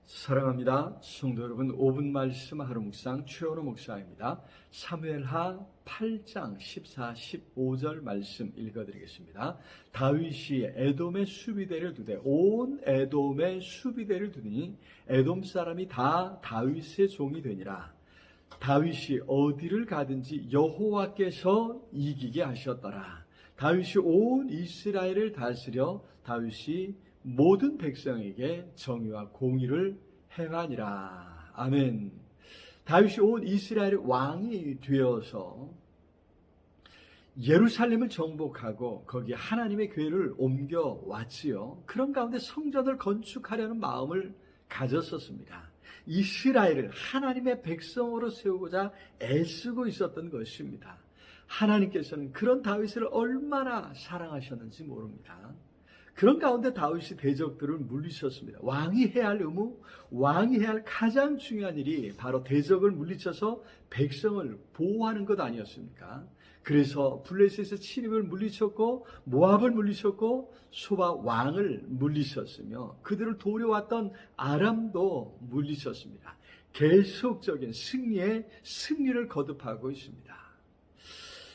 사랑합니다. 성도 여러분, 5분 말씀 하루 묵상 최원호 목사입니다. 사무엘하 8장 14, 15절 말씀 읽어드리겠습니다. 다윗이 에돔의 수비대를 두되 온 에돔의 수비대를 두니 에돔 사람이 다 다윗의 종이 되니라. 다윗이 어디를 가든지 여호와께서 이기게 하셨더라. 다윗이 온 이스라엘을 다스려 다윗이 모든 백성에게 정의와 공의를 행하니라. 아멘. 다윗이 온 이스라엘의 왕이 되어서 예루살렘을 정복하고 거기 하나님의 교회를 옮겨왔지요. 그런 가운데 성전을 건축하려는 마음을 가졌었습니다. 이스라엘을 하나님의 백성으로 세우고자 애쓰고 있었던 것입니다. 하나님께서는 그런 다윗을 얼마나 사랑하셨는지 모릅니다. 그런 가운데 다윗이 대적들을 물리쳤습니다. 왕이 해야 할 의무, 왕이 해야 할 가장 중요한 일이 바로 대적을 물리쳐서 백성을 보호하는 것 아니었습니까? 그래서 블레셋의 침입을 물리쳤고 모압을 물리쳤고 소바 왕을 물리쳤으며 그들을 도려왔던 아람도 물리쳤습니다. 계속적인 승리를 거듭하고 있습니다.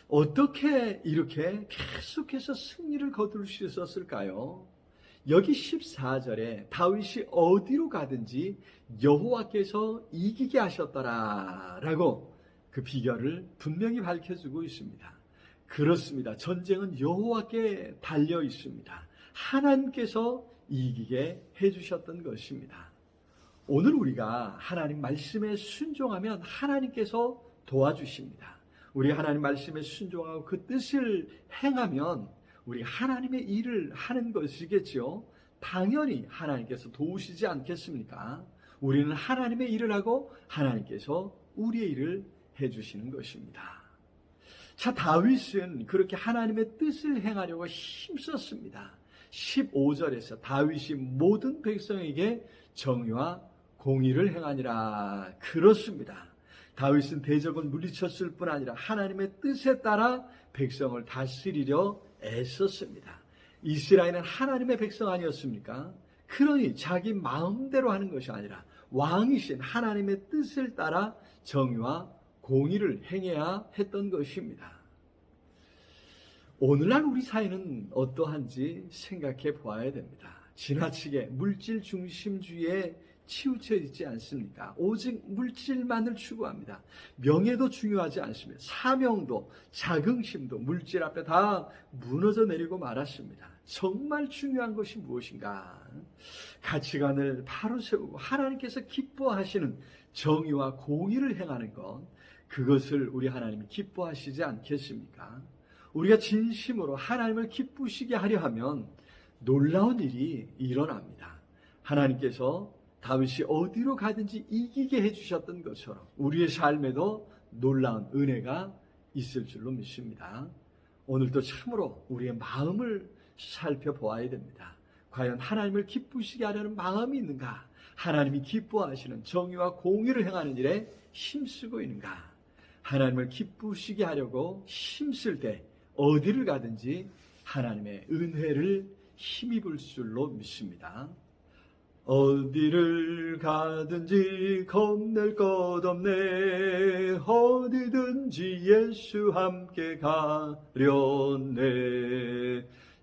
어떻게 이렇게 계속해서 승리를 거둘 수 있었을까요? 여기 14절에 다윗이 어디로 가든지 여호와께서 이기게 하셨더라라고 그 비결을 분명히 밝혀주고 있습니다. 그렇습니다. 전쟁은 여호와께 달려 있습니다. 하나님께서 이기게 해주셨던 것입니다. 오늘 우리가 하나님 말씀에 순종하면 하나님께서 도와주십니다. 우리 하나님 말씀에 순종하고 그 뜻을 행하면 우리 하나님의 일을 하는 것이겠죠. 당연히 하나님께서 도우시지 않겠습니까? 우리는 하나님의 일을 하고 하나님께서 우리의 일을 해주시는 것입니다. 자, 다윗은 그렇게 하나님의 뜻을 행하려고 힘썼습니다. 15절에서 다윗이 모든 백성에게 정의와 공의를 행하니라. 그렇습니다. 다윗은 대적을 물리쳤을 뿐 아니라 하나님의 뜻에 따라 백성을 다스리려 애썼습니다. 이스라엘은 하나님의 백성 아니었습니까? 그러니 자기 마음대로 하는 것이 아니라 왕이신 하나님의 뜻을 따라 정의와 공의를 행해야 했던 것입니다. 오늘날 우리 사회는 어떠한지 생각해 보아야 됩니다. 지나치게 물질 중심주의에 치우쳐 있지 않습니까? 오직 물질만을 추구합니다. 명예도 중요하지 않습니다. 사명도, 자긍심도 물질 앞에 다 무너져 내리고 말았습니다. 정말 중요한 것이 무엇인가? 가치관을 바로 세우고 하나님께서 기뻐하시는 정의와 공의를 행하는 것, 그것을 우리 하나님이 기뻐하시지 않겠습니까? 우리가 진심으로 하나님을 기쁘시게 하려 하면 놀라운 일이 일어납니다. 하나님께서 다윗이 어디로 가든지 이기게 해주셨던 것처럼 우리의 삶에도 놀라운 은혜가 있을 줄로 믿습니다. 오늘도 참으로 우리의 마음을 살펴보아야 됩니다. 과연 하나님을 기쁘시게 하려는 마음이 있는가? 하나님이 기뻐하시는 정의와 공의를 행하는 일에 힘쓰고 있는가? 하나님을 기쁘시게 하려고 힘쓸 때 어디를 가든지 하나님의 은혜를 힘입을 줄로 믿습니다. 어디를 가든지 겁낼 것 없네. 어디든지 예수 함께 가려네.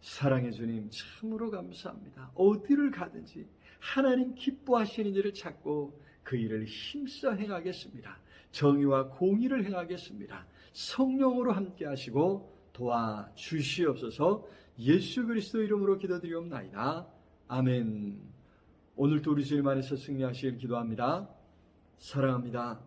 사랑의 주님 참으로 감사합니다. 어디를 가든지 하나님 기뻐하시는 일을 찾고 그 일을 힘써 행하겠습니다. 정의와 공의를 행하겠습니다. 성령으로 함께 하시고 도와주시옵소서. 예수 그리스도 이름으로 기도드리옵나이다. 아멘. 오늘도 우리 주님 안에서 승리하시길 기도합니다. 사랑합니다.